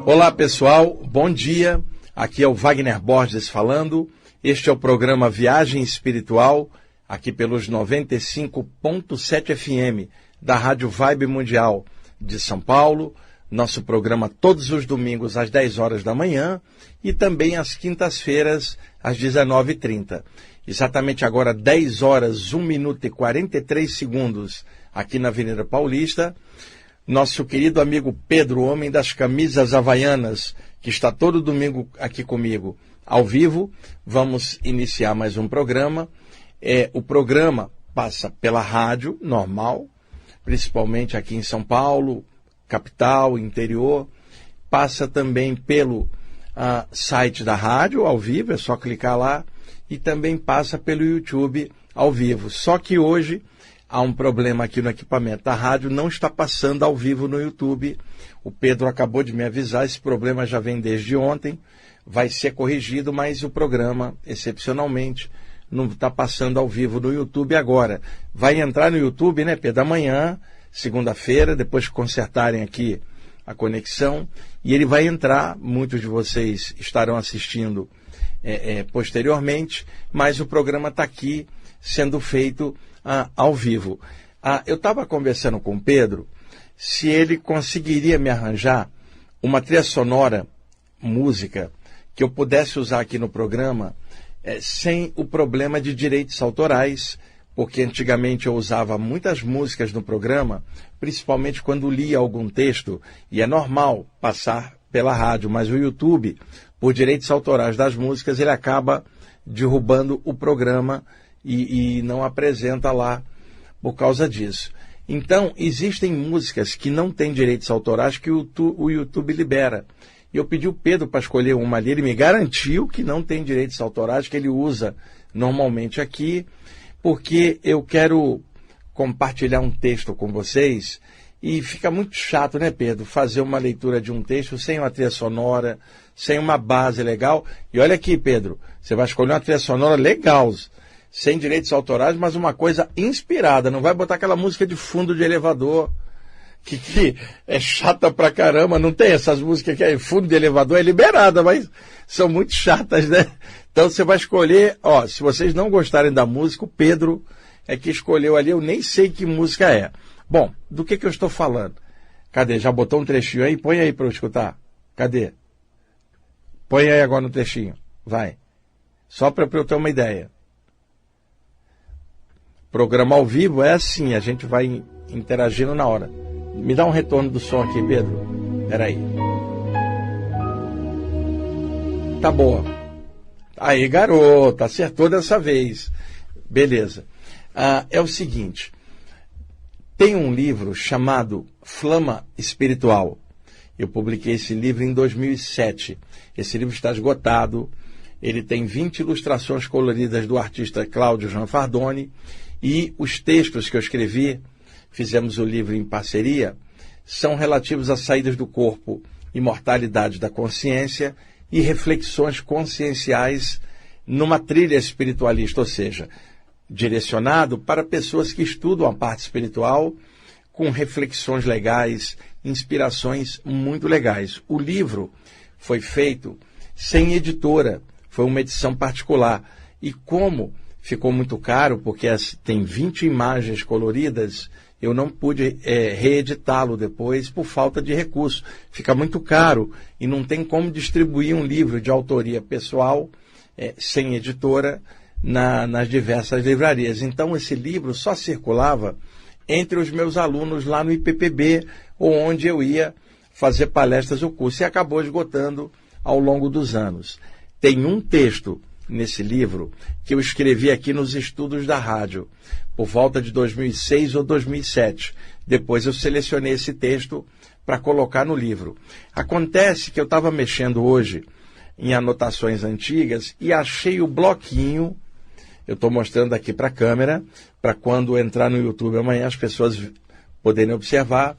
Olá pessoal, bom dia, aqui é o Wagner Borges falando, este é o programa Viagem Espiritual, aqui pelos 95.7 FM da Rádio Vibe Mundial de São Paulo, nosso programa todos os domingos às 10 horas da manhã e também às quintas-feiras às 19h30. Exatamente agora 10 horas, 1 minuto e 43 segundos aqui na Avenida Paulista. Nosso querido amigo Pedro, homem das camisas havaianas, que está todo domingo aqui comigo, ao vivo. Vamos iniciar mais um programa. O programa passa pela rádio normal, principalmente aqui em São Paulo, capital, interior. Passa também pelo site da rádio, ao vivo, é só clicar lá. E também passa pelo YouTube, ao vivo. Só que hoje há um problema aqui no equipamento da rádio, não está passando ao vivo no YouTube. O Pedro acabou de me avisar, esse problema já vem desde ontem, vai ser corrigido, mas o programa, excepcionalmente, não está passando ao vivo no YouTube agora. Vai entrar no YouTube, né, Pedro, amanhã, segunda-feira, depois que consertarem aqui a conexão, e ele vai entrar, muitos de vocês estarão assistindo posteriormente, mas o programa está aqui sendo feito ao vivo. Eu estava conversando com o Pedro se ele conseguiria me arranjar uma trilha sonora, música, que eu pudesse usar aqui no programa sem o problema de direitos autorais, porque antigamente eu usava muitas músicas no programa, principalmente quando lia algum texto, e é normal passar pela rádio, mas o YouTube, por direitos autorais das músicas, ele acaba derrubando o programa e não apresenta lá por causa disso. Então, existem músicas que não têm direitos autorais que o YouTube libera. E eu pedi o Pedro para escolher uma ali, ele me garantiu que não tem direitos autorais, que ele usa normalmente aqui, porque eu quero compartilhar um texto com vocês, e fica muito chato, né, Pedro, fazer uma leitura de um texto sem uma trilha sonora, sem uma base legal. E olha aqui, Pedro, você vai escolher uma trilha sonora legal, sem direitos autorais, mas uma coisa inspirada. Não vai botar aquela música de fundo de elevador, que é chata pra caramba. Não tem essas músicas que é fundo de elevador, é liberada, mas são muito chatas, né? Então você vai escolher, se vocês não gostarem da música, o Pedro é que escolheu ali, eu nem sei que música é. Bom, do que eu estou falando? Cadê? Já botou um trechinho aí? Põe aí para eu escutar. Cadê? Põe aí agora no trechinho. Vai. Só para eu ter uma ideia. Programa ao vivo é assim, a gente vai interagindo na hora. Me dá um retorno do som aqui, Pedro. Espera aí. Tá boa. Aí, garota, acertou dessa vez. Beleza. É o seguinte, tem um livro chamado Flama Espiritual. Eu publiquei esse livro em 2007. Esse livro está esgotado. Ele tem 20 ilustrações coloridas do artista Cláudio Gianfardoni. E os textos que eu escrevi, fizemos o livro em parceria, são relativos às saídas do corpo, imortalidade da consciência e reflexões conscienciais numa trilha espiritualista, ou seja, direcionado para pessoas que estudam a parte espiritual, com reflexões legais, inspirações muito legais. O livro foi feito sem editora, foi uma edição particular. E como ficou muito caro, porque tem 20 imagens coloridas, eu não pude reeditá-lo depois por falta de recurso. Fica muito caro e não tem como distribuir um livro de autoria pessoal sem editora nas diversas livrarias. Então esse livro só circulava entre os meus alunos lá no IPPB, ou onde eu ia fazer palestras ou curso, e acabou esgotando ao longo dos anos. Tem um texto nesse livro que eu escrevi aqui nos estudos da rádio, por volta de 2006 ou 2007. Depois eu selecionei esse texto para colocar no livro. Acontece que eu estava mexendo hoje em anotações antigas e achei o bloquinho. Eu estou mostrando aqui para a câmera, para quando entrar no YouTube amanhã as pessoas poderem observar.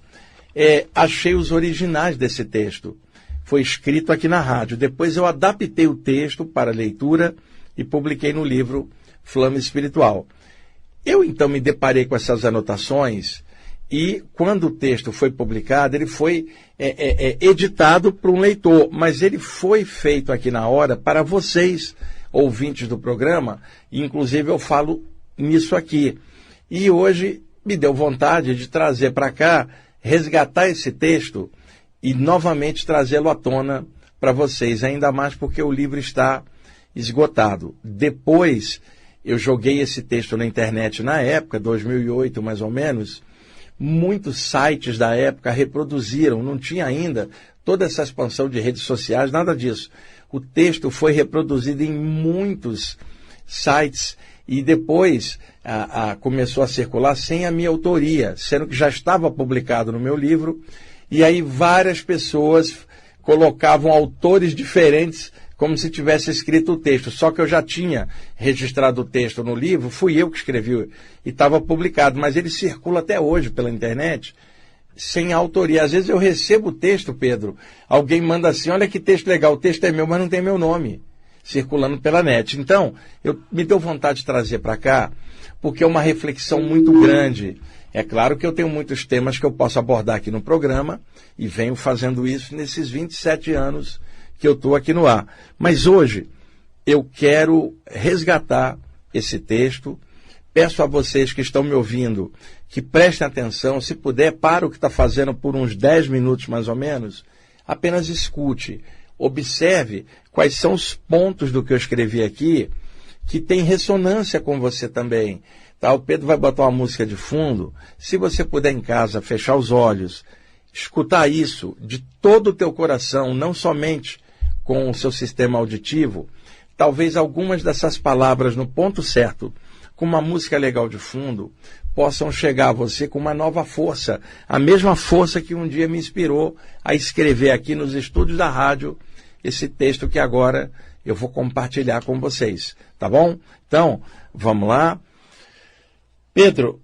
Achei os originais desse texto. Foi escrito aqui na rádio. Depois eu adaptei o texto para leitura e publiquei no livro Flama Espiritual. Eu então me deparei com essas anotações E quando o texto foi publicado, ele foi editado por um leitor, mas ele foi feito aqui na hora para vocês, ouvintes do programa, e inclusive eu falo nisso aqui. E hoje me deu vontade de trazer para cá, resgatar esse texto e novamente trazê-lo à tona para vocês, ainda mais porque o livro está esgotado. Depois eu joguei esse texto na internet na época, 2008 mais ou menos. Muitos sites da época reproduziram, não tinha ainda toda essa expansão de redes sociais, nada disso. O texto foi reproduzido em muitos sites e depois começou a circular sem a minha autoria, sendo que já estava publicado no meu livro, e aí várias pessoas colocavam autores diferentes como se tivesse escrito o texto, só que eu já tinha registrado o texto no livro, fui eu que escrevi e estava publicado, mas ele circula até hoje pela internet sem autoria. Às vezes eu recebo o texto, Pedro, alguém manda assim, olha que texto legal, o texto é meu, mas não tem meu nome, circulando pela net. Então, me deu vontade de trazer para cá, porque é uma reflexão muito grande. É claro que eu tenho muitos temas que eu posso abordar aqui no programa, e venho fazendo isso nesses 27 anos que eu estou aqui no ar. Mas hoje eu quero resgatar esse texto. Peço a vocês que estão me ouvindo que prestem atenção, se puder, para o que está fazendo por uns 10 minutos mais ou menos, apenas escute, observe quais são os pontos do que eu escrevi aqui que tem ressonância com você também. Tá? O Pedro vai botar uma música de fundo. Se você puder em casa fechar os olhos, escutar isso de todo o teu coração, não somente com o seu sistema auditivo, talvez algumas dessas palavras no ponto certo, com uma música legal de fundo, possam chegar a você com uma nova força, a mesma força que um dia me inspirou a escrever aqui nos estúdios da rádio esse texto que agora eu vou compartilhar com vocês, tá bom? Então, vamos lá. Pedro,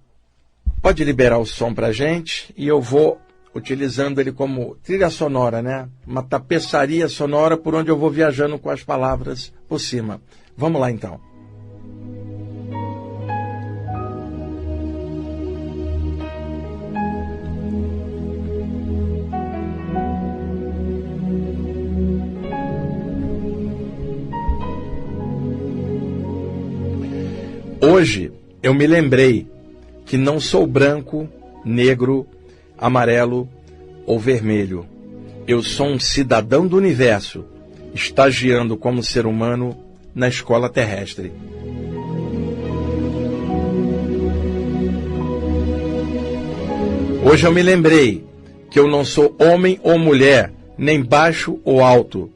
pode liberar o som pra gente e eu vou utilizando ele como trilha sonora, né? Uma tapeçaria sonora por onde eu vou viajando com as palavras por cima. Vamos lá, então. Hoje eu me lembrei que não sou branco, negro, amarelo ou vermelho. Eu sou um cidadão do universo, estagiando como ser humano na escola terrestre. Hoje eu me lembrei que eu não sou homem ou mulher, nem baixo ou alto.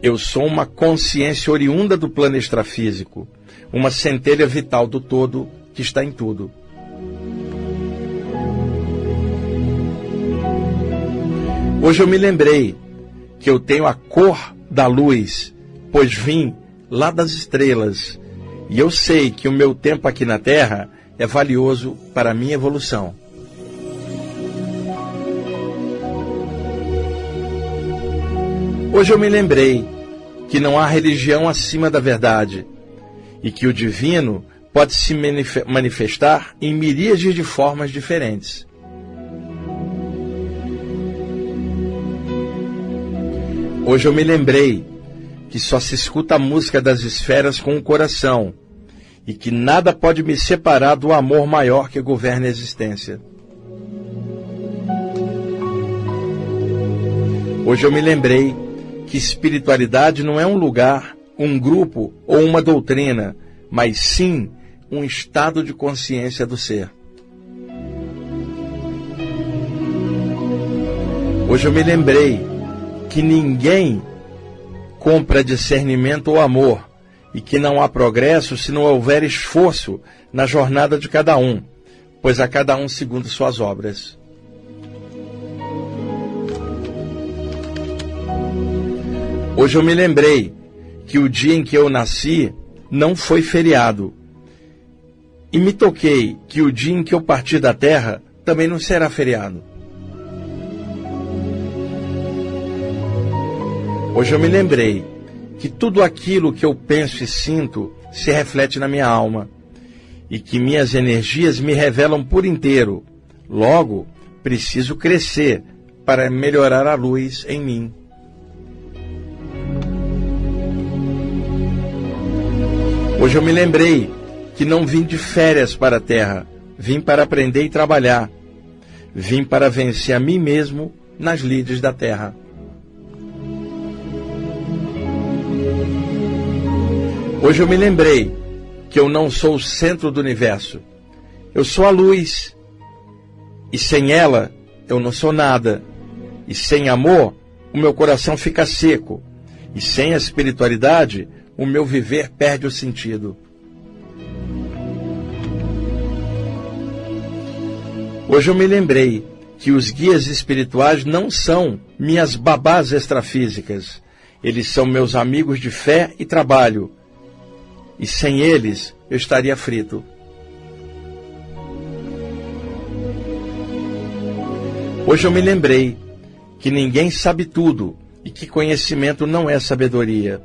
Eu sou uma consciência oriunda do plano extrafísico, uma centelha vital do todo que está em tudo. Hoje eu me lembrei que eu tenho a cor da luz, pois vim lá das estrelas, e eu sei que o meu tempo aqui na Terra é valioso para a minha evolução. Hoje eu me lembrei que não há religião acima da verdade, e que o divino pode se manifestar em miríades de formas diferentes. Hoje eu me lembrei que só se escuta a música das esferas com o coração e que nada pode me separar do amor maior que governa a existência. Hoje eu me lembrei que espiritualidade não é um lugar, um grupo ou uma doutrina, mas sim um estado de consciência do ser. Hoje eu me lembrei que ninguém compra discernimento ou amor e que não há progresso se não houver esforço na jornada de cada um, pois a cada um segundo suas obras. Hoje eu me lembrei que o dia em que eu nasci não foi feriado. E me toquei que o dia em que eu partir da terra também não será feriado. Hoje eu me lembrei que tudo aquilo que eu penso e sinto se reflete na minha alma e que minhas energias me revelam por inteiro Logo, preciso crescer para melhorar a luz em mim. Hoje eu me lembrei que não vim de férias para a Terra, vim para aprender e trabalhar. Vim para vencer a mim mesmo nas lides da Terra. Hoje eu me lembrei que eu não sou o centro do universo. Eu sou a luz. E sem ela, eu não sou nada. E sem amor, o meu coração fica seco. E sem a espiritualidade, o meu viver perde o sentido. Hoje eu me lembrei que os guias espirituais não são minhas babás extrafísicas. Eles são meus amigos de fé e trabalho. E sem eles, eu estaria frito. Hoje eu me lembrei que ninguém sabe tudo e que conhecimento não é sabedoria.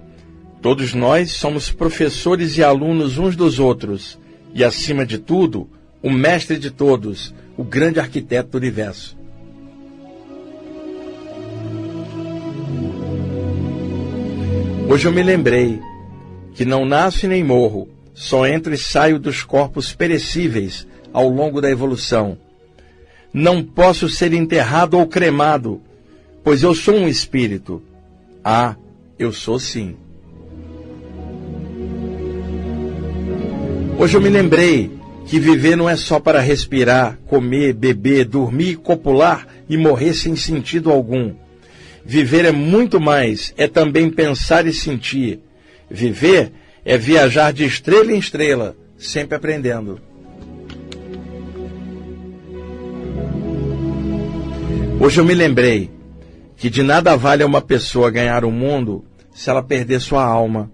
Todos nós somos professores e alunos uns dos outros. E, acima de tudo, o mestre de todos, o grande arquiteto do universo. Hoje eu me lembrei que não nasço e nem morro, só entro e saio dos corpos perecíveis ao longo da evolução. Não posso ser enterrado ou cremado, pois eu sou um espírito. Ah, eu sou sim. Hoje eu me lembrei que viver não é só para respirar, comer, beber, dormir, copular e morrer sem sentido algum. Viver é muito mais, é também pensar e sentir. Viver é viajar de estrela em estrela, sempre aprendendo. Hoje eu me lembrei que de nada vale uma pessoa ganhar o mundo se ela perder sua alma.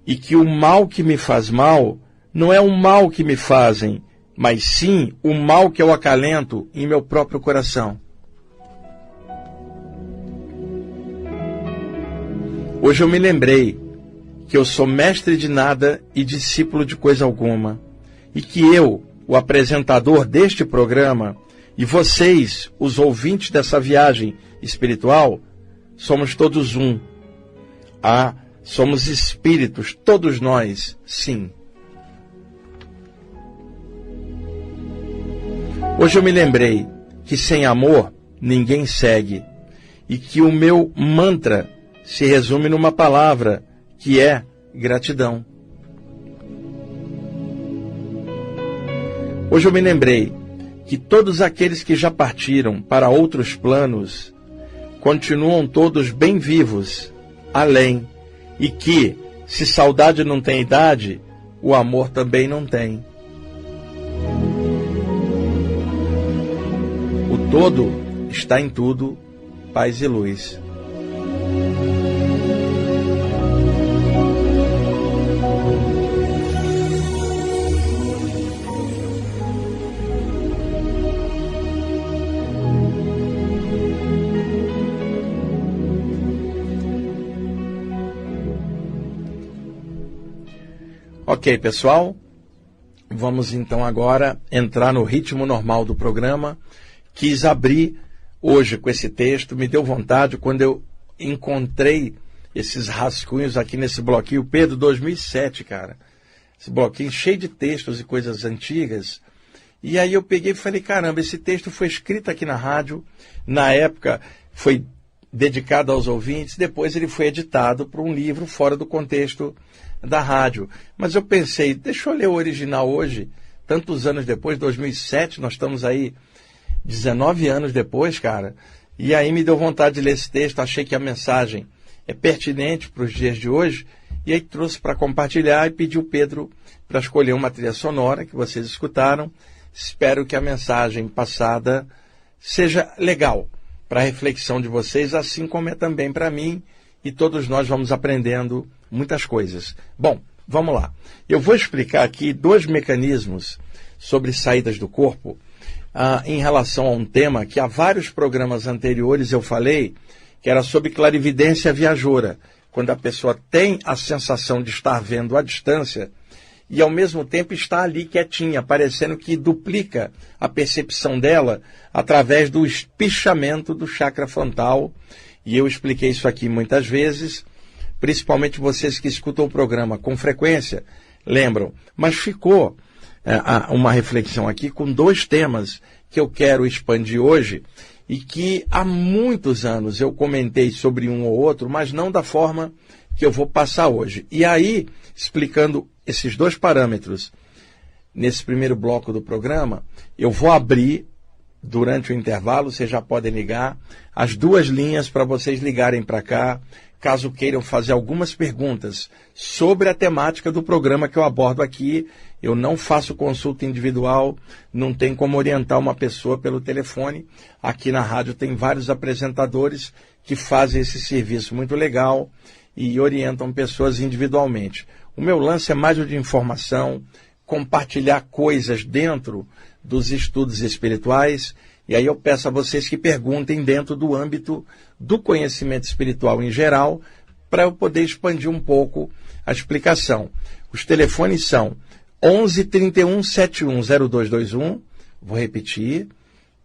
E que o mal que me faz mal não é o mal que me fazem, mas sim o mal que eu acalento em meu próprio coração. Hoje eu me lembrei que eu sou mestre de nada e discípulo de coisa alguma, e que eu, o apresentador deste programa, e vocês, os ouvintes dessa viagem espiritual, somos todos um. Ah, somos espíritos, todos nós, sim. Hoje eu me lembrei que sem amor ninguém segue, e que o meu mantra se resume numa palavra, que é gratidão. Hoje eu me lembrei que todos aqueles que já partiram para outros planos continuam todos bem vivos, além, e que, se saudade não tem idade, o amor também não tem. O todo está em tudo, paz e luz. Ok, pessoal, vamos então agora entrar no ritmo normal do programa. Quis abrir hoje com esse texto, me deu vontade quando eu encontrei esses rascunhos aqui nesse bloquinho, Pedro, 2007, cara. Esse bloquinho cheio de textos e coisas antigas. E aí eu peguei e falei, caramba, esse texto foi escrito aqui na rádio, na época foi dedicado aos ouvintes, depois ele foi editado para um livro fora do contexto da rádio. Mas eu pensei, deixa eu ler o original hoje, tantos anos depois, 2007, nós estamos aí 19 anos depois, cara, e aí me deu vontade de ler esse texto, achei que a mensagem é pertinente para os dias de hoje, e aí trouxe para compartilhar e pedi o Pedro para escolher uma trilha sonora que vocês escutaram. Espero que a mensagem passada seja legal para a reflexão de vocês, assim como é também para mim, e todos nós vamos aprendendo muitas coisas. Bom, vamos lá. Eu vou explicar aqui 2 mecanismos sobre saídas do corpo em relação a um tema que há vários programas anteriores eu falei, que era sobre clarividência viajoura, quando a pessoa tem a sensação de estar vendo à distância e ao mesmo tempo está ali quietinha, parecendo que duplica a percepção dela através do espichamento do chakra frontal. E eu expliquei isso aqui muitas vezes, principalmente vocês que escutam o programa com frequência, lembram. Mas ficou uma reflexão aqui com 2 temas que eu quero expandir hoje e que há muitos anos eu comentei sobre um ou outro, mas não da forma que eu vou passar hoje. E aí, explicando esses 2 parâmetros, nesse primeiro bloco do programa, eu vou abrir, durante o intervalo, vocês já podem ligar, as 2 linhas para vocês ligarem para cá, caso queiram fazer algumas perguntas sobre a temática do programa que eu abordo aqui. Eu não faço consulta individual, não tem como orientar uma pessoa pelo telefone. Aqui na rádio tem vários apresentadores que fazem esse serviço muito legal e orientam pessoas individualmente. O meu lance é mais o de informação, compartilhar coisas dentro dos estudos espirituais, e aí eu peço a vocês que perguntem dentro do âmbito do conhecimento espiritual em geral, para eu poder expandir um pouco a explicação. Os telefones são 11 31 71 0221, vou repetir,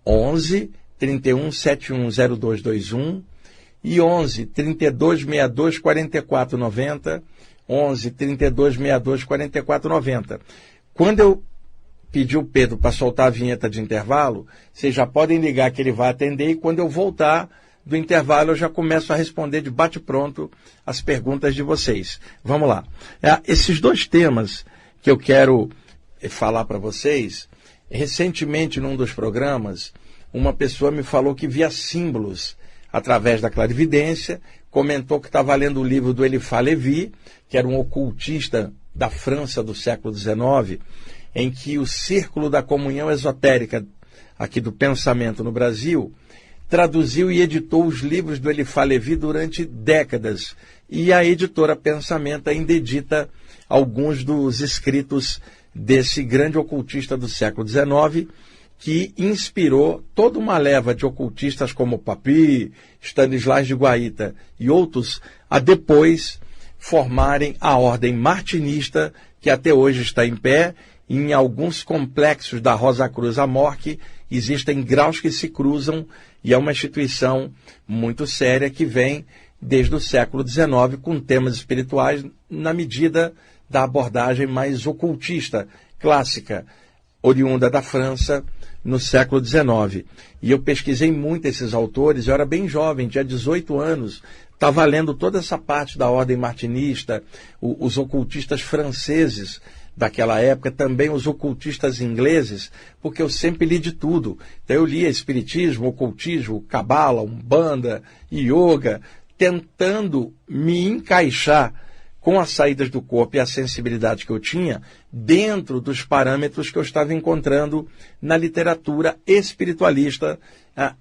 11 31 71 0221 e 11 32 62 44 90, 11 32 62 44 90. Quando eu pedir o Pedro para soltar a vinheta de intervalo, vocês já podem ligar que ele vai atender, e quando eu voltar do intervalo eu já começo a responder de bate-pronto as perguntas de vocês. Vamos lá. Esses 2 temas que eu quero falar para vocês, recentemente num dos programas, uma pessoa me falou que via símbolos através da clarividência, comentou que estava lendo o livro do Eliphas Lévy, que era um ocultista da França do século XIX, em que o Círculo da Comunhão Esotérica, aqui do pensamento no Brasil, traduziu e editou os livros do Eliphas Lévy durante décadas. E a editora Pensamento ainda edita alguns dos escritos desse grande ocultista do século XIX, que inspirou toda uma leva de ocultistas como Papy, Stanislas de Guaita e outros a depois formarem a ordem martinista, que até hoje está em pé. Em alguns complexos da Rosa Cruz Amorque existem graus que se cruzam, e é uma instituição muito séria que vem desde o século XIX com temas espirituais na medida da abordagem mais ocultista, clássica, oriunda da França no século XIX. E eu pesquisei muito esses autores, eu era bem jovem, tinha 18 anos, estava lendo toda essa parte da ordem martinista, os ocultistas franceses daquela época, também os ocultistas ingleses, porque eu sempre li de tudo. Então eu lia espiritismo, ocultismo, cabala, umbanda, yoga, tentando me encaixar com as saídas do corpo e a sensibilidade que eu tinha dentro dos parâmetros que eu estava encontrando na literatura espiritualista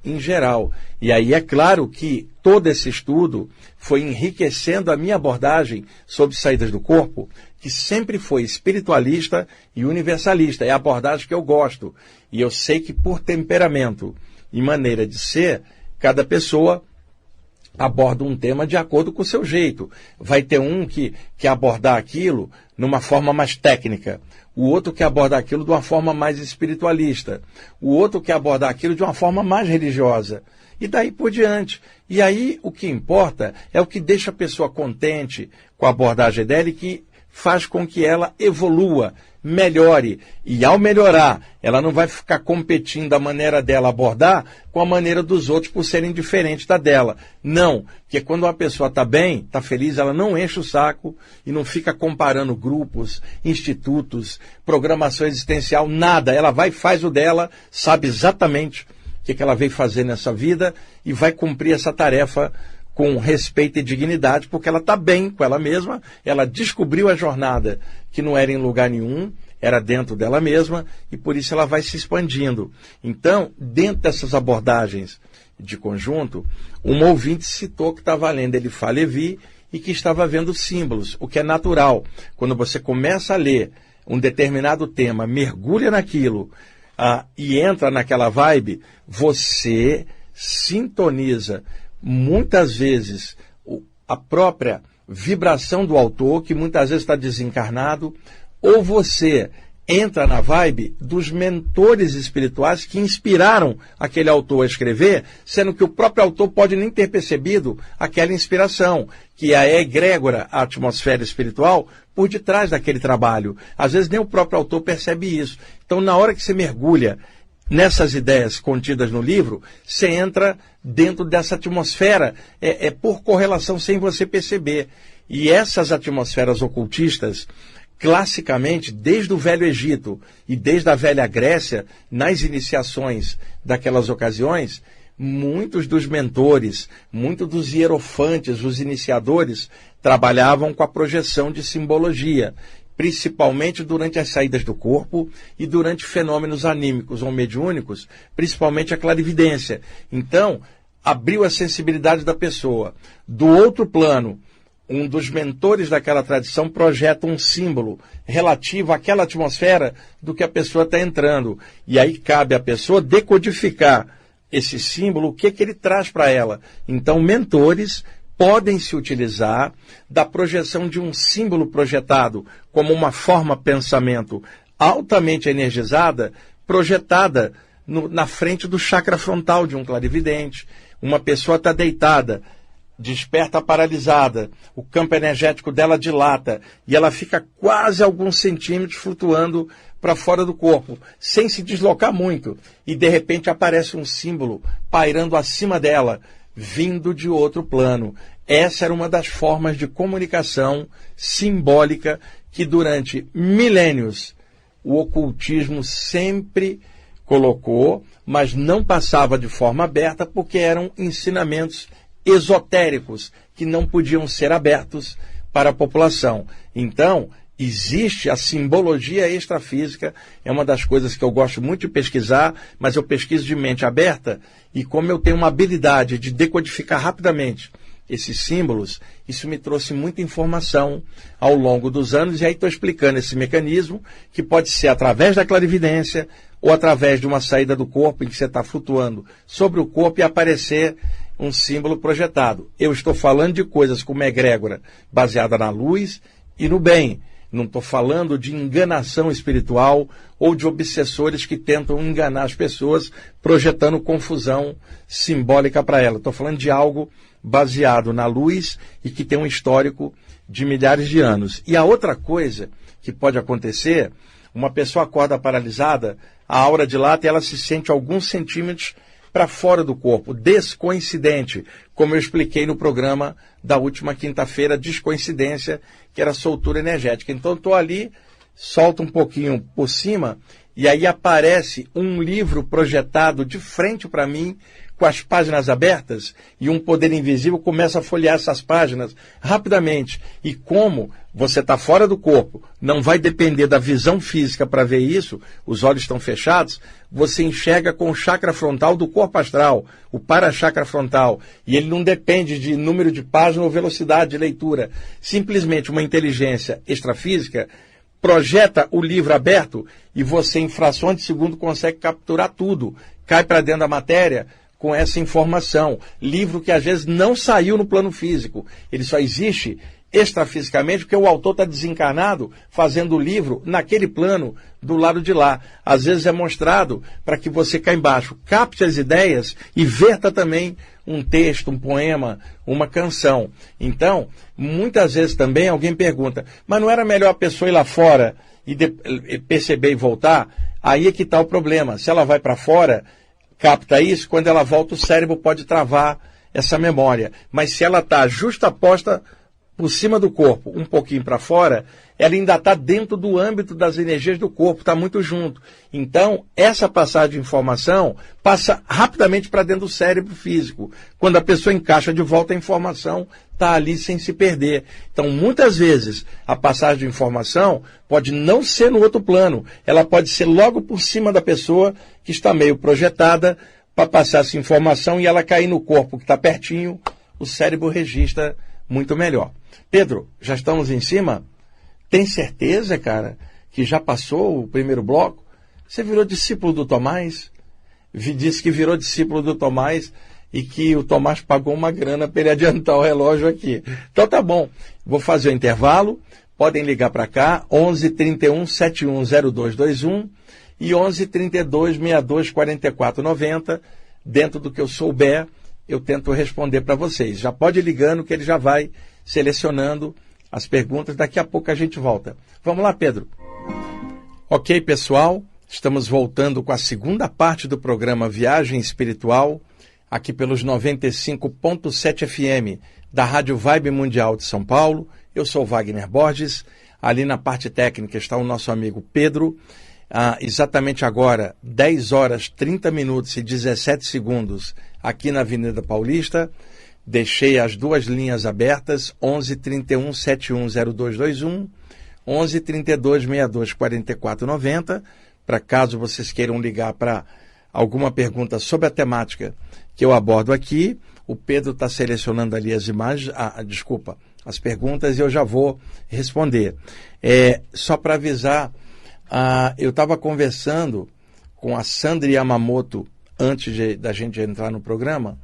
em geral. E aí é claro que todo esse estudo foi enriquecendo a minha abordagem sobre saídas do corpo, que sempre foi espiritualista e universalista. É a abordagem que eu gosto. E eu sei que por temperamento e maneira de ser, cada pessoa aborda um tema de acordo com o seu jeito. Vai ter um que abordar aquilo numa forma mais técnica, o outro que abordar aquilo de uma forma mais espiritualista, o outro que abordar aquilo de uma forma mais religiosa, e daí por diante. E aí o que importa é o que deixa a pessoa contente com a abordagem dela e que faz com que ela evolua, melhore. E ao melhorar, ela não vai ficar competindo a maneira dela abordar com a maneira dos outros por serem diferentes da dela. Não, porque quando uma pessoa está bem, está feliz, ela não enche o saco e não fica comparando grupos, institutos, programação existencial, nada. Ela vai e faz o dela, sabe exatamente o que ela veio fazer nessa vida e vai cumprir essa tarefa com respeito e dignidade, porque ela está bem com ela mesma, ela descobriu a jornada que não era em lugar nenhum, era dentro dela mesma, e por isso ela vai se expandindo. Então, dentro dessas abordagens de conjunto, um ouvinte citou que estava lendo Eliphas Lévy e que estava vendo símbolos, o que é natural. Quando você começa a ler um determinado tema, mergulha naquilo e entra naquela vibe, você sintoniza muitas vezes a própria vibração do autor, que muitas vezes está desencarnado, ou você entra na vibe dos mentores espirituais que inspiraram aquele autor a escrever, sendo que o próprio autor pode nem ter percebido aquela inspiração, que é a egrégora, a atmosfera espiritual, por detrás daquele trabalho. Às vezes nem o próprio autor percebe isso. Então, na hora que você mergulha nessas ideias contidas no livro, você entra dentro dessa atmosfera, por correlação, sem você perceber. E essas atmosferas ocultistas, classicamente, desde o Velho Egito e desde a Velha Grécia, nas iniciações daquelas ocasiões, muitos dos mentores, muitos dos hierofantes, os iniciadores, trabalhavam com a projeção de simbologia, principalmente durante as saídas do corpo e durante fenômenos anímicos ou mediúnicos, principalmente a clarividência. Então, abriu a sensibilidade da pessoa. Do outro plano, um dos mentores daquela tradição projeta um símbolo relativo àquela atmosfera do que a pessoa está entrando. E aí cabe à pessoa decodificar esse símbolo, o que ele traz para ela. Então, mentores podem se utilizar da projeção de um símbolo projetado como uma forma pensamento altamente energizada, projetada na frente do chakra frontal de um clarividente. Uma pessoa está deitada, desperta paralisada, o campo energético dela dilata e ela fica quase alguns centímetros flutuando para fora do corpo, sem se deslocar muito. E de repente aparece um símbolo pairando acima dela, vindo de outro plano. Essa era uma das formas de comunicação simbólica que durante milênios o ocultismo sempre colocou, mas não passava de forma aberta porque eram ensinamentos esotéricos que não podiam ser abertos para a população. Então, existe a simbologia extrafísica, é uma das coisas que eu gosto muito de pesquisar, mas eu pesquiso de mente aberta, e como eu tenho uma habilidade de decodificar rapidamente esses símbolos, isso me trouxe muita informação ao longo dos anos, e aí estou explicando esse mecanismo, que pode ser através da clarividência, ou através de uma saída do corpo, em que você está flutuando sobre o corpo e aparecer um símbolo projetado. Eu estou falando de coisas como egrégora, baseada na luz e no bem. Não estou falando de enganação espiritual ou de obsessores que tentam enganar as pessoas, projetando confusão simbólica para elas. Estou falando de algo baseado na luz e que tem um histórico de milhares de anos. E a outra coisa que pode acontecer, uma pessoa acorda paralisada, a aura dilata e ela se sente alguns centímetros para fora do corpo, descoincidente, como eu expliquei no programa da última quinta-feira, descoincidência, que era soltura energética. Então, estou ali, solto um pouquinho por cima, e aí aparece um livro projetado de frente para mim, com as páginas abertas, e um poder invisível começa a folhear essas páginas rapidamente. E como você está fora do corpo, não vai depender da visão física para ver isso, os olhos estão fechados, você enxerga com o chakra frontal do corpo astral, o para-chakra frontal, e ele não depende de número de páginas ou velocidade de leitura. Simplesmente uma inteligência extrafísica projeta o livro aberto e você, em frações de segundo, consegue capturar tudo. Cai para dentro da matéria com essa informação. Livro que às vezes não saiu no plano físico. Ele só existe extrafisicamente porque o autor está desencarnado fazendo o livro naquele plano do lado de lá. Às vezes é mostrado para que você cá embaixo capte as ideias e verta também um texto, um poema, uma canção. Então, muitas vezes também alguém pergunta, mas não era melhor a pessoa ir lá fora e perceber e voltar? Aí é que está o problema. Se ela vai para fora, capta isso, quando ela volta o cérebro pode travar essa memória. Mas se ela está justaposta por cima do corpo, um pouquinho para fora, ela ainda está dentro do âmbito das energias do corpo, está muito junto. Então, essa passagem de informação passa rapidamente para dentro do cérebro físico. Quando a pessoa encaixa de volta, a informação está ali sem se perder. Então, muitas vezes, a passagem de informação pode não ser no outro plano, ela pode ser logo por cima da pessoa que está meio projetada para passar essa informação e ela cair no corpo que está pertinho, o cérebro registra muito melhor. Pedro, já estamos em cima? Tem certeza, cara, que já passou o primeiro bloco? Você virou discípulo do Tomás? Disse que virou discípulo do Tomás e que o Tomás pagou uma grana para ele adiantar o relógio aqui. Então tá bom, vou fazer o intervalo. podem ligar para cá, 11 31 71 0221 e 11 32 62 44 90. Dentro do que eu souber, eu tento responder para vocês. Já pode ir ligando que ele já vai selecionando as perguntas. Daqui a pouco a gente volta. Vamos lá, Pedro. Ok, pessoal, estamos voltando com a segunda parte do programa Viagem Espiritual, aqui pelos 95.7 FM da Rádio Vibe Mundial de São Paulo. Eu sou Wagner Borges. Ali na parte técnica está o nosso amigo Pedro. Exatamente agora, 10 horas, 30 minutos e 17 segundos, aqui na Avenida Paulista. Deixei as duas linhas abertas, 11 31 71 0221, 11 32 62 44 90, para caso vocês queiram ligar para alguma pergunta sobre a temática que eu abordo aqui. O Pedro está selecionando ali as imagens, as perguntas, e eu já vou responder. Só para avisar, eu estava conversando com a Sandra Yamamoto antes da gente entrar no programa.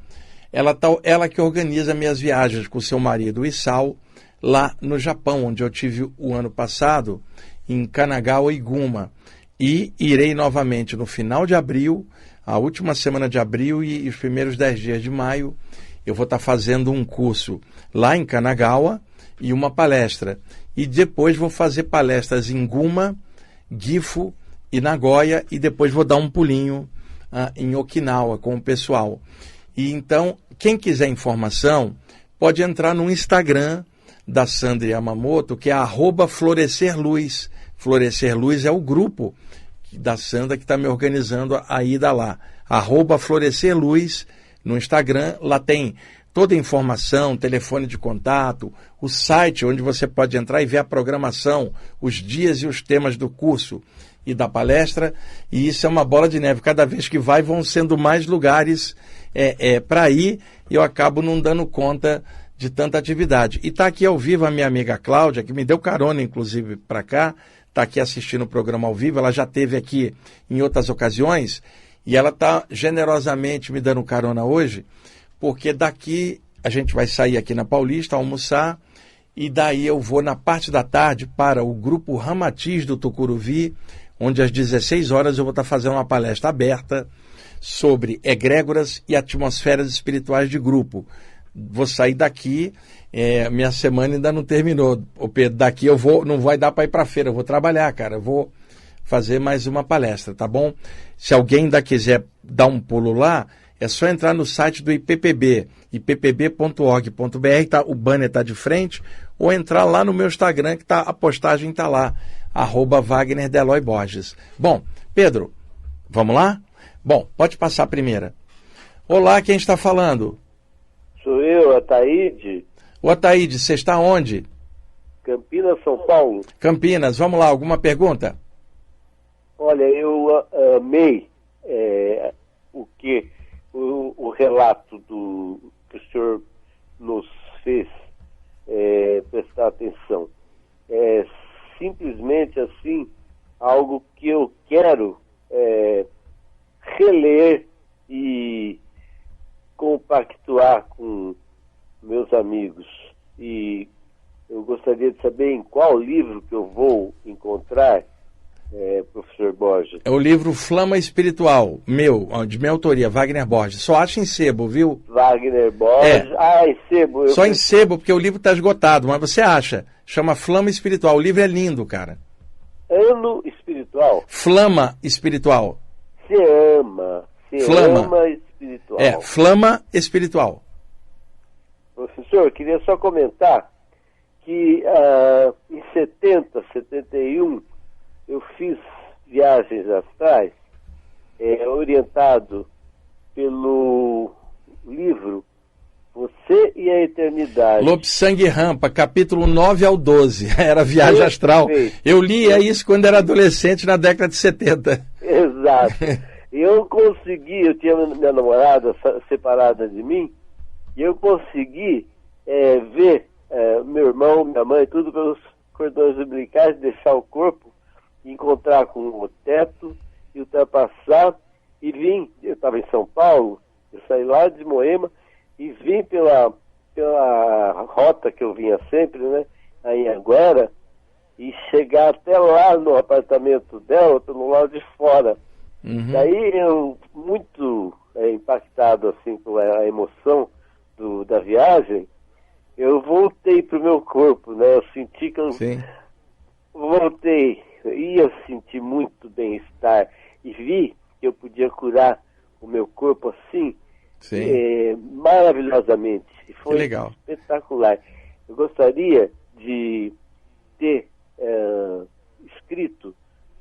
Ela que organiza minhas viagens com seu marido Isao, lá no Japão, onde eu tive o ano passado, em Kanagawa e Guma. E irei novamente no final de abril, a última semana de abril e os primeiros 10 dias de maio. Eu vou estar fazendo um curso lá em Kanagawa e uma palestra. E depois vou fazer palestras em Guma, Gifu e Nagoya, e depois vou dar um pulinho em Okinawa com o pessoal. E então, quem quiser informação, pode entrar no Instagram da Sandra Yamamoto, que é @florescerluz. Florescer Luz é o grupo da Sandra que está me organizando a ida lá. @florescerluz no Instagram. Lá tem toda a informação, telefone de contato, o site onde você pode entrar e ver a programação, os dias e os temas do curso e da palestra. E isso é uma bola de neve. Cada vez que vai, vão sendo mais lugares para ir, e eu acabo não dando conta de tanta atividade. E está aqui ao vivo a minha amiga Cláudia, que me deu carona, inclusive, para cá, está aqui assistindo o programa ao vivo. Ela já esteve aqui em outras ocasiões, e ela está generosamente me dando carona hoje, porque daqui a gente vai sair aqui na Paulista, almoçar, e daí eu vou na parte da tarde para o grupo Ramatiz do Tucuruvi, onde às 16 horas eu vou estar fazendo uma palestra aberta sobre egrégoras e atmosferas espirituais de grupo. Vou sair daqui, minha semana ainda não terminou. O Pedro, daqui não vai dar para ir para a feira, eu vou trabalhar, cara, eu vou fazer mais uma palestra, tá bom? Se alguém ainda quiser dar um pulo lá, é só entrar no site do IPPB, ippb.org.br, o banner está de frente, ou entrar lá no meu Instagram, que a postagem está lá, @Wagner Deloy Borges. Bom, Pedro, vamos lá? Bom, pode passar a primeira. Olá, quem está falando? Sou eu, Ataíde. Ô, Ataíde, você está onde? Campinas, São Paulo. Campinas, vamos lá, alguma pergunta? Olha, eu amei o relato que o senhor nos fez prestar atenção. É simplesmente assim algo que eu quero reler e compactuar com meus amigos. E eu gostaria de saber em qual livro que eu vou encontrar, professor Borges. É o livro Flama Espiritual, de minha autoria, Wagner Borges. Só acha em sebo, viu? Wagner Borges. Em sebo. Só em sebo, porque o livro está esgotado, mas você acha. Chama Flama Espiritual. O livro é lindo, cara. Ano espiritual. Flama Espiritual. Se ama espiritual. Flama Espiritual. Professor, eu queria só comentar que em 70, 71, eu fiz viagens astrais, orientado pelo livro Você e a Eternidade. Lobsang Rampa, capítulo 9 ao 12. Era viagem astral. Eu lia isso quando era adolescente, na década de 70. Exato. Eu tinha minha namorada separada de mim, e eu consegui ver meu irmão, minha mãe, tudo pelos cordões umbilicais, deixar o corpo, encontrar com o teto, e ultrapassar, e vim. Eu estava em São Paulo, eu saí lá de Moema, e vim pela rota que eu vinha sempre, né, em Anguera, e chegar até lá no apartamento dela pelo lado de fora. Daí eu, muito impactado assim com a emoção da viagem, eu voltei pro meu corpo, né? Eu senti que eu voltei, ia sentir muito bem-estar e vi que eu podia curar o meu corpo assim, maravilhosamente. E foi legal. Espetacular. Eu gostaria de ter escrito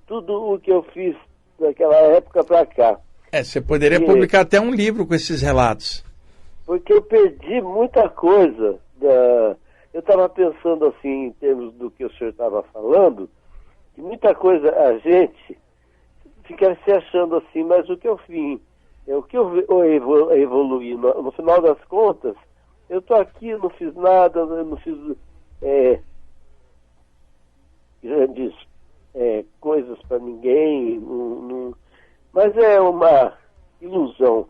tudo o que eu fiz daquela época para cá. Você poderia publicar até um livro com esses relatos. Porque eu perdi muita coisa. Eu estava pensando assim, em termos do que o senhor estava falando, que muita coisa a gente fica se achando assim, mas o que eu fiz, o que eu evoluí, no final das contas, eu estou aqui, não fiz nada, eu não fiz grandes coisas para ninguém, mas é uma ilusão,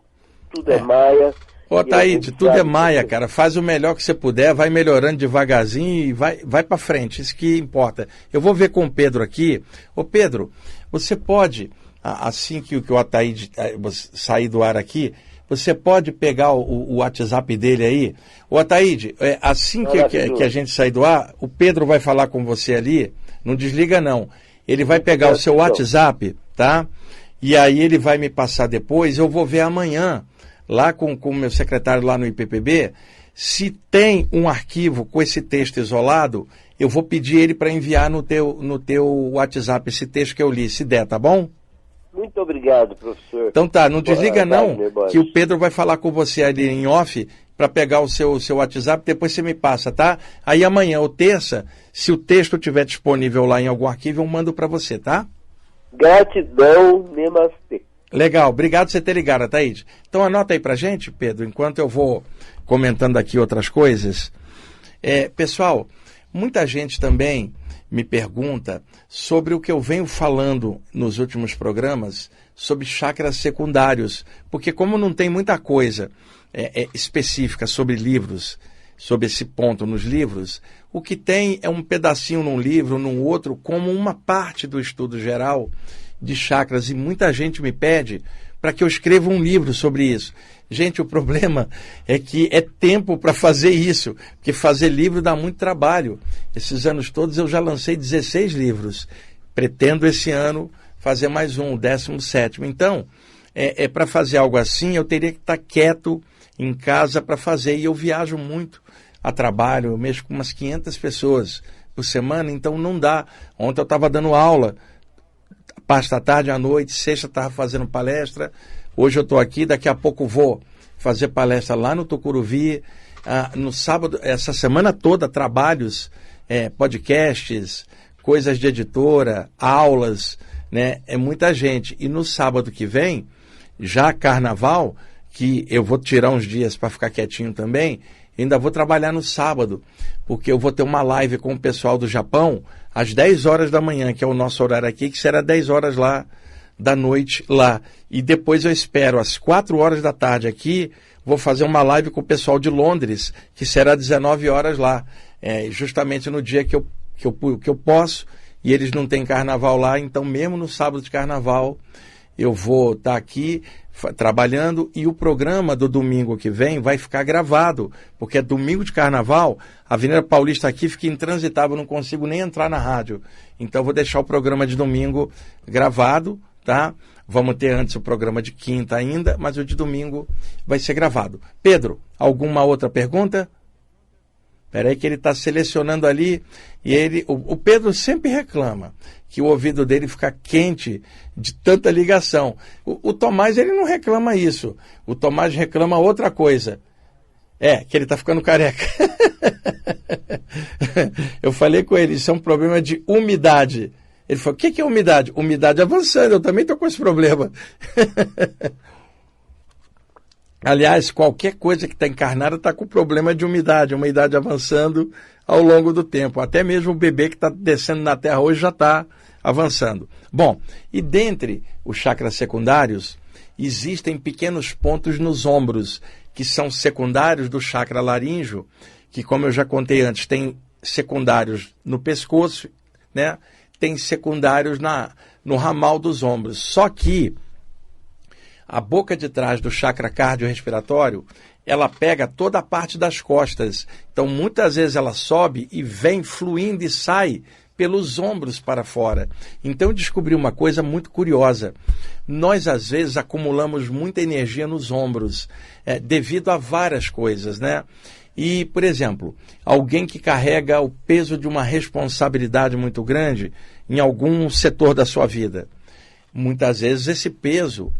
tudo é maia. Ô, Ataíde, tudo é maia, cara. Faz o melhor que você puder, vai melhorando devagarzinho e vai para frente, isso que importa. Eu vou ver com o Pedro aqui. Ô, Pedro, você pode, assim que o Ataíde sair do ar aqui, você pode pegar o WhatsApp dele aí? Ô, Ataíde, assim que a gente sair do ar, o Pedro vai falar com você ali, não desliga não. Ele vai pegar o seu WhatsApp, tá? E aí ele vai me passar depois, eu vou ver amanhã, lá com o meu secretário lá no IPPB, se tem um arquivo com esse texto isolado, eu vou pedir ele para enviar no teu WhatsApp esse texto que eu li, se der, tá bom? Muito obrigado, professor. Então tá, não desliga não, que o Pedro vai falar com você ali em off para pegar o seu WhatsApp, depois você me passa, tá? Aí amanhã ou terça, se o texto estiver disponível lá em algum arquivo, eu mando para você, tá? Gratidão, namastê. Legal, obrigado por você ter ligado, Ataíde. Então anota aí pra gente, Pedro, enquanto eu vou comentando aqui outras coisas. Pessoal, muita gente também me pergunta sobre o que eu venho falando nos últimos programas sobre chakras secundários, porque como não tem muita coisa específica sobre livros, sobre esse ponto nos livros, o que tem é um pedacinho num livro, num outro, como uma parte do estudo geral de chakras, e muita gente me pede para que eu escreva um livro sobre isso. Gente, o problema é que é tempo para fazer isso, porque fazer livro dá muito trabalho. Esses anos todos eu já lancei 16 livros. Pretendo esse ano fazer mais um, o 17º. Então, para fazer algo assim, eu teria que estar quieto em casa para fazer, e eu viajo muito a trabalho, eu mexo com umas 500 pessoas por semana, então não dá. Ontem eu estava dando aula, parte da tarde à noite, sexta estava fazendo palestra, hoje eu estou aqui, daqui a pouco vou fazer palestra lá no Tucuruvi, no sábado, essa semana toda, trabalhos, podcasts, coisas de editora, aulas, né? É muita gente. E no sábado que vem, já carnaval, que eu vou tirar uns dias para ficar quietinho também, ainda vou trabalhar no sábado, porque eu vou ter uma live com o pessoal do Japão às 10 horas da manhã, que é o nosso horário aqui, que será 10 horas lá da noite lá. E depois eu espero às 4 horas da tarde aqui, vou fazer uma live com o pessoal de Londres, que será 19 horas lá, justamente no dia que eu posso, e eles não têm carnaval lá, então mesmo no sábado de carnaval eu vou estar aqui trabalhando, e o programa do domingo que vem vai ficar gravado, porque é domingo de carnaval, a Avenida Paulista aqui fica intransitável, eu não consigo nem entrar na rádio, então vou deixar o programa de domingo gravado, tá? Vamos ter antes o programa de quinta ainda, mas o de domingo vai ser gravado. Pedro, alguma outra pergunta? Espera aí que ele está selecionando ali, e o Pedro sempre reclama que o ouvido dele fica quente de tanta ligação. O Tomás, ele não reclama isso. O Tomás reclama outra coisa. Que ele está ficando careca. Eu falei com ele, isso é um problema de umidade. Ele falou, o que é umidade? Umidade avançando, eu também estou com esse problema. Aliás, qualquer coisa que está encarnada está com problema de umidade, uma idade avançando ao longo do tempo. Até mesmo o bebê que está descendo na Terra hoje já está avançando. Bom, e dentre os chakras secundários, existem pequenos pontos nos ombros, que são secundários do chakra laríngeo, que, como eu já contei antes, tem secundários no pescoço, né, tem secundários no ramal dos ombros. Só que a boca de trás do chakra cardiorrespiratório, ela pega toda a parte das costas. Então, muitas vezes ela sobe e vem fluindo e sai pelos ombros para fora. Então, eu descobri uma coisa muito curiosa. Nós, às vezes, acumulamos muita energia nos ombros, devido a várias coisas, né? E, por exemplo, alguém que carrega o peso de uma responsabilidade muito grande em algum setor da sua vida. Muitas vezes esse peso,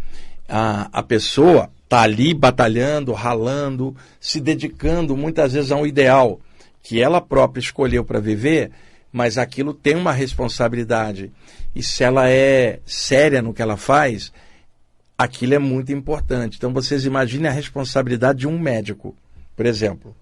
a pessoa está ali batalhando, ralando, se dedicando muitas vezes a um ideal que ela própria escolheu para viver, mas aquilo tem uma responsabilidade. E se ela é séria no que ela faz, aquilo é muito importante. Então vocês imaginem a responsabilidade de um médico, por exemplo.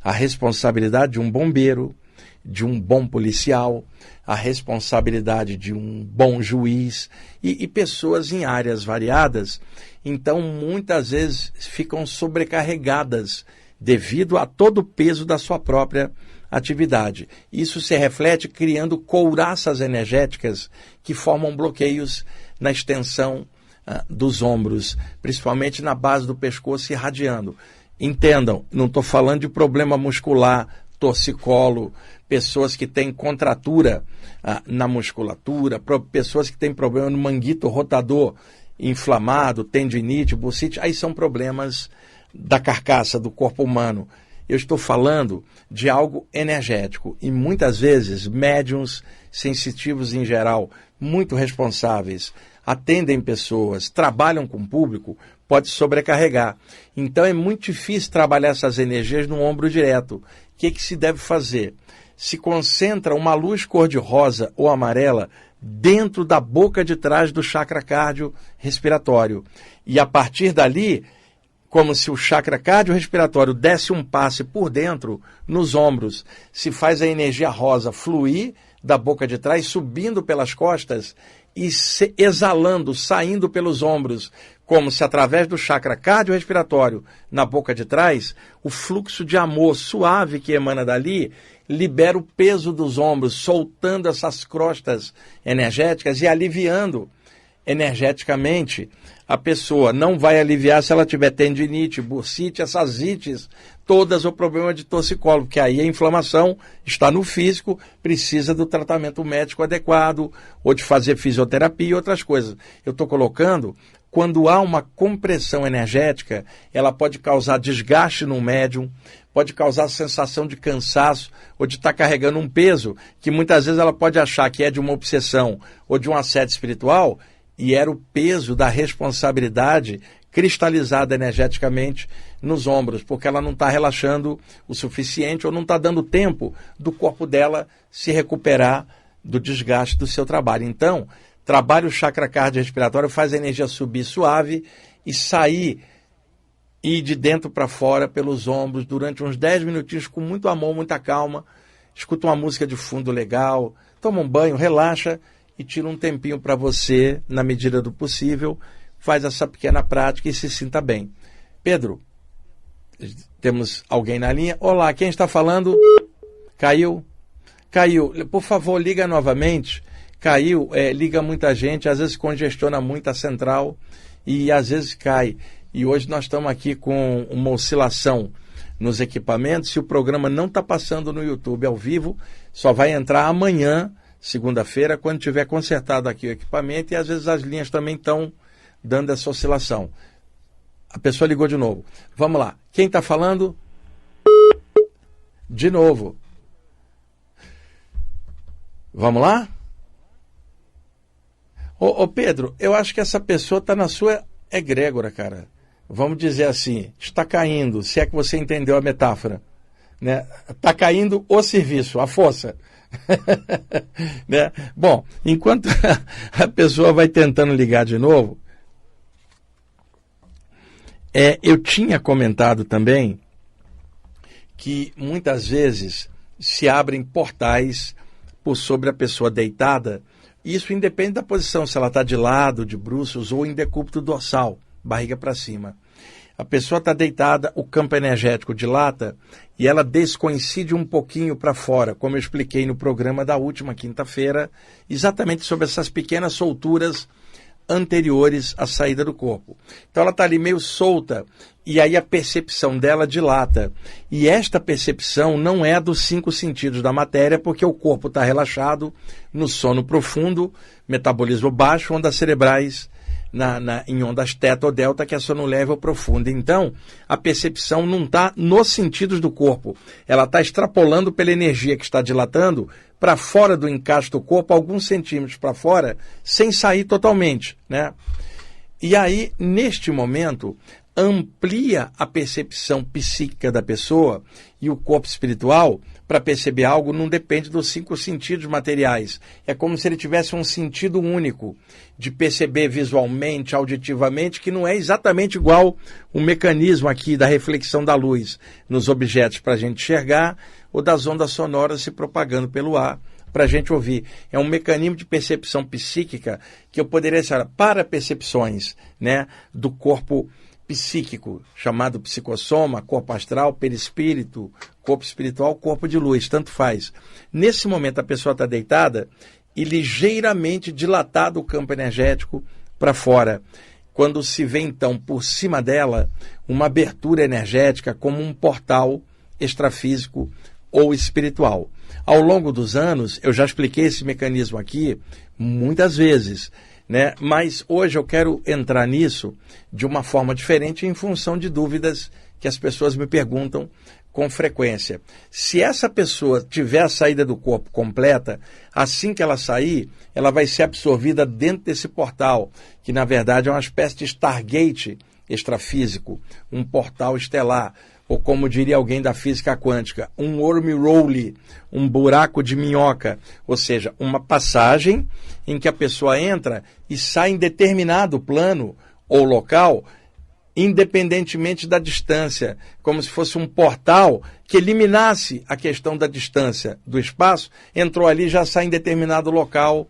A responsabilidade de um bombeiro, de um bom policial, a responsabilidade de um bom juiz e pessoas em áreas variadas. Então, muitas vezes ficam sobrecarregadas devido a todo o peso da sua própria atividade. Isso se reflete criando couraças energéticas que formam bloqueios na extensão dos ombros, principalmente na base do pescoço irradiando. Entendam, não estou falando de problema muscular, torcicolo, pessoas que têm contratura na musculatura, pessoas que têm problema no manguito rotador inflamado, tendinite, bursite, aí são problemas da carcaça do corpo humano. Eu estou falando de algo energético e muitas vezes médiuns sensitivos em geral, muito responsáveis, atendem pessoas, trabalham com o público, pode sobrecarregar. Então é muito difícil trabalhar essas energias no ombro direto. O que se deve fazer? Se concentra uma luz cor-de-rosa ou amarela dentro da boca de trás do chakra cardiorrespiratório. E a partir dali, como se o chakra cardiorrespiratório desse um passe por dentro nos ombros, se faz a energia rosa fluir da boca de trás, subindo pelas costas e exalando, saindo pelos ombros, como se através do chakra cardiorrespiratório na boca de trás, o fluxo de amor suave que emana dali libera o peso dos ombros, soltando essas crostas energéticas e aliviando energeticamente a pessoa. Não vai aliviar se ela tiver tendinite, bursite, essas ites, todas o problema de torcicolo, porque aí a inflamação está no físico, precisa do tratamento médico adequado, ou de fazer fisioterapia e outras coisas. Eu estou colocando, quando há uma compressão energética, ela pode causar desgaste no médium, pode causar sensação de cansaço ou de estar carregando um peso que muitas vezes ela pode achar que é de uma obsessão ou de um assédio espiritual, e era o peso da responsabilidade cristalizada energeticamente nos ombros, porque ela não está relaxando o suficiente ou não está dando tempo do corpo dela se recuperar do desgaste do seu trabalho. Então, trabalha o chakra cardiorrespiratório, faz a energia subir suave e sair e de dentro para fora pelos ombros durante uns 10 minutinhos com muito amor, muita calma. Escuta uma música de fundo legal, toma um banho, relaxa e tira um tempinho para você, na medida do possível, faz essa pequena prática e se sinta bem. Pedro, temos alguém na linha? Olá, quem está falando? Caiu? Caiu. Por favor, liga novamente. Caiu, liga muita gente, às vezes congestiona muito a central e às vezes cai. E hoje nós estamos aqui com uma oscilação nos equipamentos. Se o programa não está passando no YouTube ao vivo, só vai entrar amanhã, segunda-feira, quando tiver consertado aqui o equipamento, e às vezes as linhas também estão dando essa oscilação. A pessoa ligou de novo. Vamos lá. Quem está falando? De novo. Vamos lá? Ô Pedro, eu acho que essa pessoa está na sua egrégora, cara. Vamos dizer assim, está caindo, se é que você entendeu a metáfora. Né? Está caindo o serviço, a força. Né? Bom, enquanto a pessoa vai tentando ligar de novo, eu tinha comentado também que muitas vezes se abrem portais por sobre a pessoa deitada. Isso independe da posição, se ela está de lado, de bruços ou em decúbito dorsal, barriga para cima. A pessoa está deitada, o campo energético dilata e ela descoincide um pouquinho para fora, como eu expliquei no programa da última quinta-feira, exatamente sobre essas pequenas solturas anteriores à saída do corpo. Então ela está ali meio solta e aí a percepção dela dilata. E esta percepção não é dos 5 sentidos da matéria, porque o corpo está relaxado, no sono profundo, metabolismo baixo, ondas cerebrais em ondas teta ou delta, que é sono leve ou profundo. Então, a percepção não está nos sentidos do corpo. Ela está extrapolando pela energia que está dilatando para fora do encaixe do corpo, alguns centímetros para fora, sem sair totalmente, né? E aí, neste momento, amplia a percepção psíquica da pessoa e o corpo espiritual para perceber algo não depende dos 5 sentidos materiais. É como se ele tivesse um sentido único de perceber visualmente, auditivamente, que não é exatamente igual o mecanismo aqui da reflexão da luz nos objetos para a gente enxergar ou das ondas sonoras se propagando pelo ar para a gente ouvir. É um mecanismo de percepção psíquica que eu poderia chamar para percepções, né, do corpo psíquico, chamado psicossoma, corpo astral, perispírito, corpo espiritual, corpo de luz, tanto faz. Nesse momento a pessoa está deitada e ligeiramente dilatado o campo energético para fora. Quando se vê então por cima dela uma abertura energética como um portal extrafísico ou espiritual. Ao longo dos anos, eu já expliquei esse mecanismo aqui muitas vezes, né? Mas hoje eu quero entrar nisso de uma forma diferente em função de dúvidas que as pessoas me perguntam com frequência. Se essa pessoa tiver a saída do corpo completa, assim que ela sair, ela vai ser absorvida dentro desse portal, que na verdade é uma espécie de Stargate extrafísico, um portal estelar, ou como diria alguém da física quântica, um wormhole, um buraco de minhoca, ou seja, uma passagem em que a pessoa entra e sai em determinado plano ou local, independentemente da distância, como se fosse um portal que eliminasse a questão da distância do espaço, entrou ali e já sai em determinado local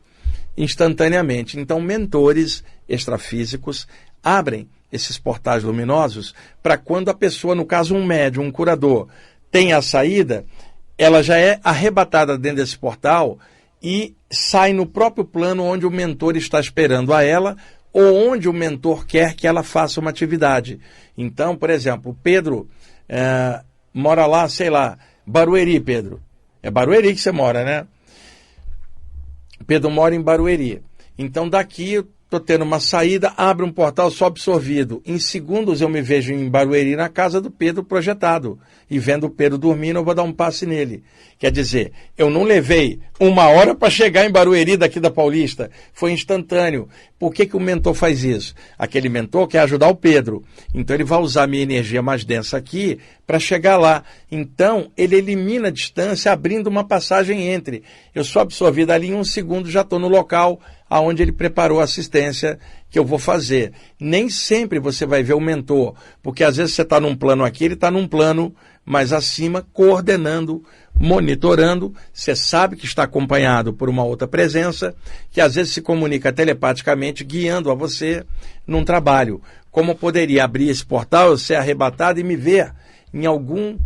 instantaneamente. Então, mentores extrafísicos abrem esses portais luminosos para quando a pessoa, no caso um médium, um curador, tem a saída, ela já é arrebatada dentro desse portal e sai no próprio plano onde o mentor está esperando a ela ou onde o mentor quer que ela faça uma atividade. Então, por exemplo, o Pedro mora lá, sei lá, Barueri, Pedro. É Barueri que você mora, né? Pedro mora em Barueri. Então, daqui eu estou tendo uma saída, abre um portal, sou absorvido. Em segundos eu me vejo em Barueri, na casa do Pedro projetado. E vendo o Pedro dormindo, eu vou dar um passe nele. Quer dizer, eu não levei 1 hora para chegar em Barueri daqui da Paulista. Foi instantâneo. Por que o mentor faz isso? Aquele mentor quer ajudar o Pedro. Então ele vai usar a minha energia mais densa aqui para chegar lá. Então ele elimina a distância, abrindo uma passagem entre. Eu sou absorvido ali em 1 segundo, já estou no local aonde ele preparou a assistência que eu vou fazer. Nem sempre você vai ver o mentor, porque às vezes você está num plano aqui, ele está num plano mais acima, coordenando, monitorando. Você sabe que está acompanhado por uma outra presença, que às vezes se comunica telepaticamente, guiando a você num trabalho. Como poderia abrir esse portal, eu ser arrebatado e me ver em algum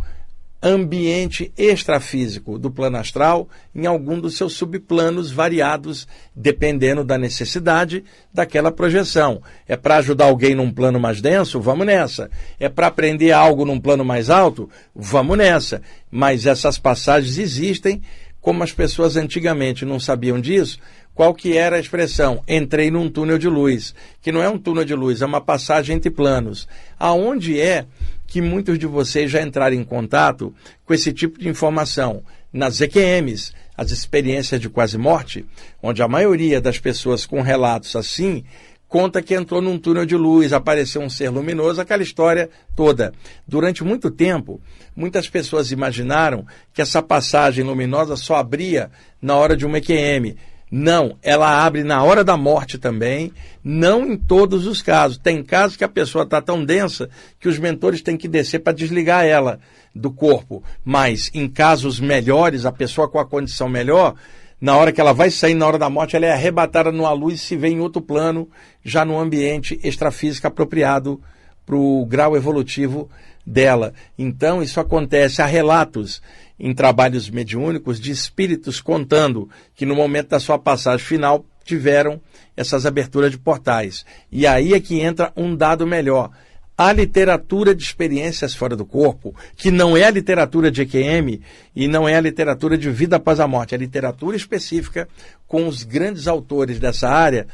ambiente extrafísico do plano astral, em algum dos seus subplanos variados, dependendo da necessidade daquela projeção. É para ajudar alguém num plano mais denso? Vamos nessa. É para aprender algo num plano mais alto? Vamos nessa. Mas essas passagens existem, como as pessoas antigamente não sabiam disso. Qual que era a expressão? Entrei num túnel de luz, que não é um túnel de luz, é uma passagem entre planos. Aonde é que muitos de vocês já entraram em contato com esse tipo de informação? Nas EQMs, as experiências de quase morte, onde a maioria das pessoas com relatos assim, conta que entrou num túnel de luz, apareceu um ser luminoso, aquela história toda. Durante muito tempo, muitas pessoas imaginaram que essa passagem luminosa só abria na hora de uma EQM. Não, ela abre na hora da morte também, não em todos os casos. Tem casos que a pessoa está tão densa que os mentores têm que descer para desligar ela do corpo. Mas em casos melhores, a pessoa com a condição melhor, na hora que ela vai sair, na hora da morte, ela é arrebatada numa luz e se vê em outro plano, já no ambiente extrafísico apropriado para o grau evolutivo dela. Então, isso acontece. Há relatos em trabalhos mediúnicos de espíritos contando que no momento da sua passagem final tiveram essas aberturas de portais. E aí é que entra um dado melhor. A literatura de experiências fora do corpo, que não é a literatura de EQM e não é a literatura de vida após a morte, é a literatura específica com os grandes autores dessa área,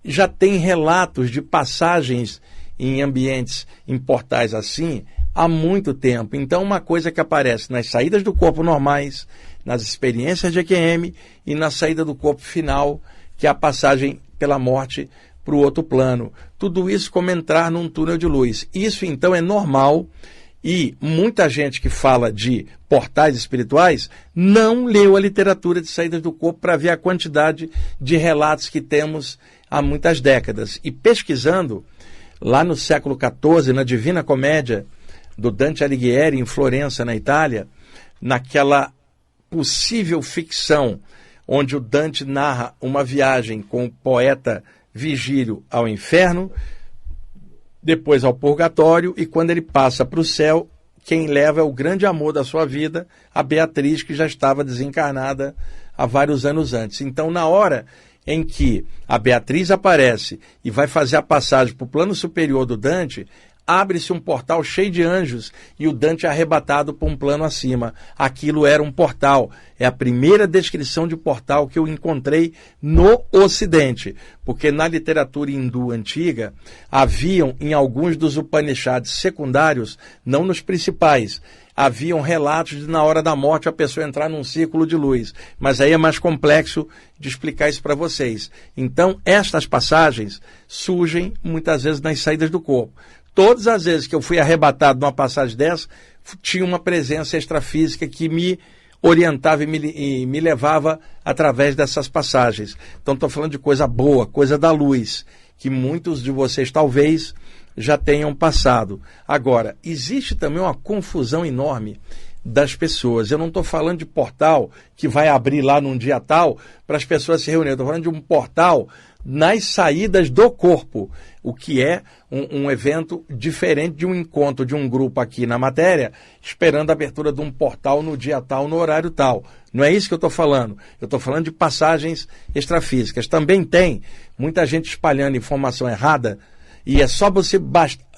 já tem relatos de passagens em ambientes, em portais assim, há muito tempo. Então, uma coisa que aparece nas saídas do corpo normais, nas experiências de EQM e na saída do corpo final, que é a passagem pela morte para o outro plano. Tudo isso como entrar num túnel de luz. Isso, então, é normal e muita gente que fala de portais espirituais não leu a literatura de saídas do corpo para ver a quantidade de relatos que temos há muitas décadas. E pesquisando, lá no século XIV, na Divina Comédia, do Dante Alighieri, em Florença, na Itália, naquela possível ficção onde o Dante narra uma viagem com o poeta Vigílio ao inferno, depois ao purgatório, e quando ele passa para o céu, quem leva é o grande amor da sua vida, a Beatriz, que já estava desencarnada há vários anos antes. Então, na hora em que a Beatriz aparece e vai fazer a passagem para o plano superior do Dante, abre-se um portal cheio de anjos e o Dante é arrebatado para um plano acima. Aquilo era um portal. É a primeira descrição de portal que eu encontrei no Ocidente, porque na literatura hindu antiga haviam em alguns dos Upanishads secundários, não nos principais, haviam relatos de na hora da morte a pessoa entrar num círculo de luz. Mas aí é mais complexo de explicar isso para vocês. Então, estas passagens surgem muitas vezes nas saídas do corpo. Todas as vezes que eu fui arrebatado numa passagem dessa, tinha uma presença extrafísica que me orientava e me levava através dessas passagens. Então, estou falando de coisa boa, coisa da luz, que muitos de vocês talvez já tenham passado. Agora, existe também uma confusão enorme das pessoas. Eu não estou falando de portal que vai abrir lá num dia tal para as pessoas se reunirem. Estou falando de um portal nas saídas do corpo, o que é um evento diferente de um encontro de um grupo aqui na matéria, esperando a abertura de um portal no dia tal, no horário tal. Não é isso que eu estou falando. Eu estou falando de passagens extrafísicas. Também tem muita gente espalhando informação errada, e é só você,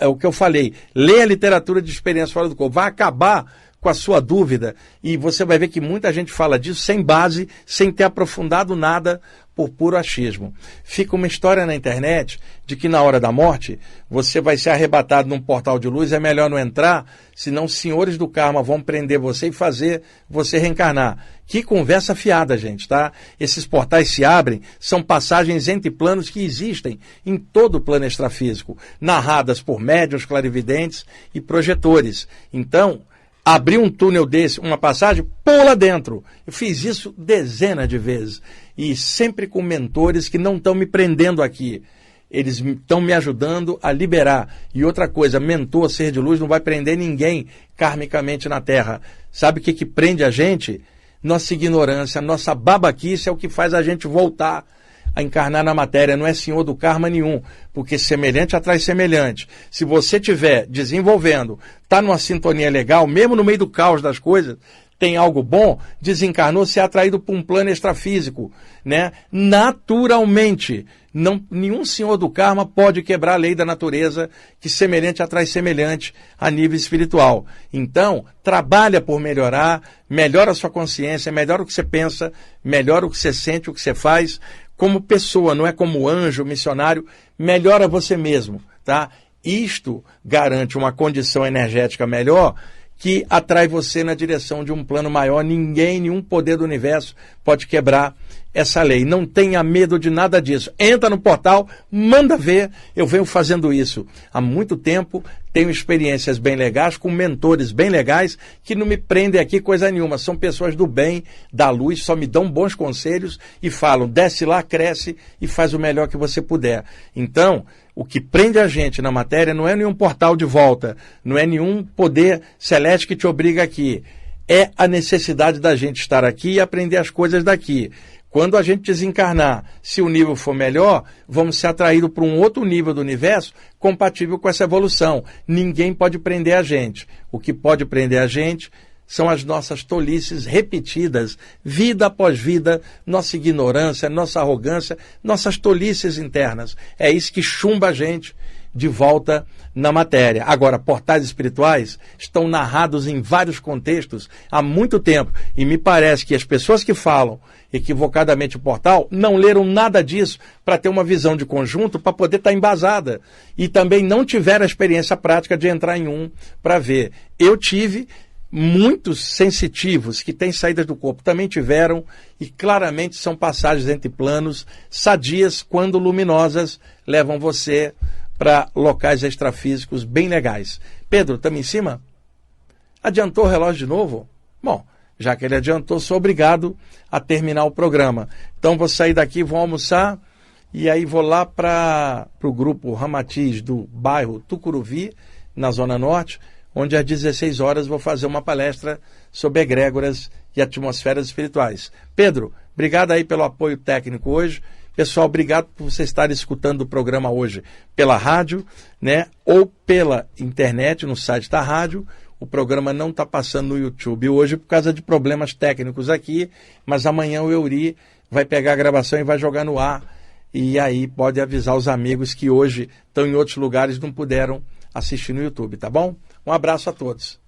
é o que eu falei, lê a literatura de experiência fora do corpo, vai acabar com a sua dúvida, e você vai ver que muita gente fala disso sem base, sem ter aprofundado nada, por puro achismo. Fica uma história na internet de que na hora da morte você vai ser arrebatado num portal de luz, é melhor não entrar, senão os senhores do karma vão prender você e fazer você reencarnar. Que conversa fiada, gente, tá? Esses portais se abrem, são passagens entre planos que existem em todo o plano extrafísico, narradas por médiuns, clarividentes e projetores. Então, abrir um túnel desse, uma passagem, pula dentro. Eu fiz isso dezenas de vezes. E sempre com mentores que não estão me prendendo aqui. Eles estão me ajudando a liberar. E outra coisa, mentor, ser de luz, não vai prender ninguém karmicamente na Terra. Sabe o que prende a gente? Nossa ignorância, nossa babaquice é o que faz a gente voltar a encarnar na matéria. Não é senhor do karma nenhum, porque semelhante atrai semelhante. Se você estiver desenvolvendo, está numa sintonia legal, mesmo no meio do caos das coisas, tem algo bom, desencarnou, se é atraído por um plano extrafísico, né? Naturalmente, nenhum senhor do karma pode quebrar a lei da natureza, que semelhante atrai semelhante a nível espiritual. Então, trabalha por melhorar, melhora a sua consciência, melhora o que você pensa, melhora o que você sente, o que você faz, como pessoa, não é como anjo, missionário, melhora você mesmo, tá? Isto garante uma condição energética melhor, que atrai você na direção de um plano maior. Ninguém, nenhum poder do universo pode quebrar essa lei. Não tenha medo de nada disso. Entra no portal, manda ver. Eu venho fazendo isso há muito tempo, tenho experiências bem legais, com mentores bem legais, que não me prendem aqui coisa nenhuma. São pessoas do bem, da luz, só me dão bons conselhos e falam, desce lá, cresce e faz o melhor que você puder. Então, o que prende a gente na matéria não é nenhum portal de volta, não é nenhum poder celeste que te obriga aqui. É a necessidade da gente estar aqui e aprender as coisas daqui. Quando a gente desencarnar, se o nível for melhor, vamos ser atraídos para um outro nível do universo compatível com essa evolução. Ninguém pode prender a gente. O que pode prender a gente são as nossas tolices repetidas, vida após vida, nossa ignorância, nossa arrogância, nossas tolices internas. É isso que chumba a gente de volta na matéria. Agora, portais espirituais estão narrados em vários contextos há muito tempo, e me parece que as pessoas que falam equivocadamente o portal não leram nada disso para ter uma visão de conjunto, para poder estar embasada, e também não tiveram a experiência prática de entrar em um para ver. Eu tive, muitos sensitivos que têm saídas do corpo também tiveram, e claramente são passagens entre planos sadias, quando luminosas, levam você para locais extrafísicos bem legais. Pedro, estamos em cima? Adiantou o relógio de novo? Bom, já que ele adiantou, sou obrigado a terminar o programa. Então vou sair daqui, vou almoçar, e aí vou lá para o grupo Ramatiz do bairro Tucuruvi, na Zona Norte, onde às 16 horas vou fazer uma palestra sobre egrégoras e atmosferas espirituais. Pedro, obrigado aí pelo apoio técnico hoje. Pessoal, obrigado por você estar escutando o programa hoje pela rádio, né, ou pela internet, no site da rádio. O programa não está passando no YouTube hoje por causa de problemas técnicos aqui, mas amanhã o Euri vai pegar a gravação e vai jogar no ar. E aí pode avisar os amigos que hoje estão em outros lugares e não puderam assistir no YouTube, tá bom? Um abraço a todos.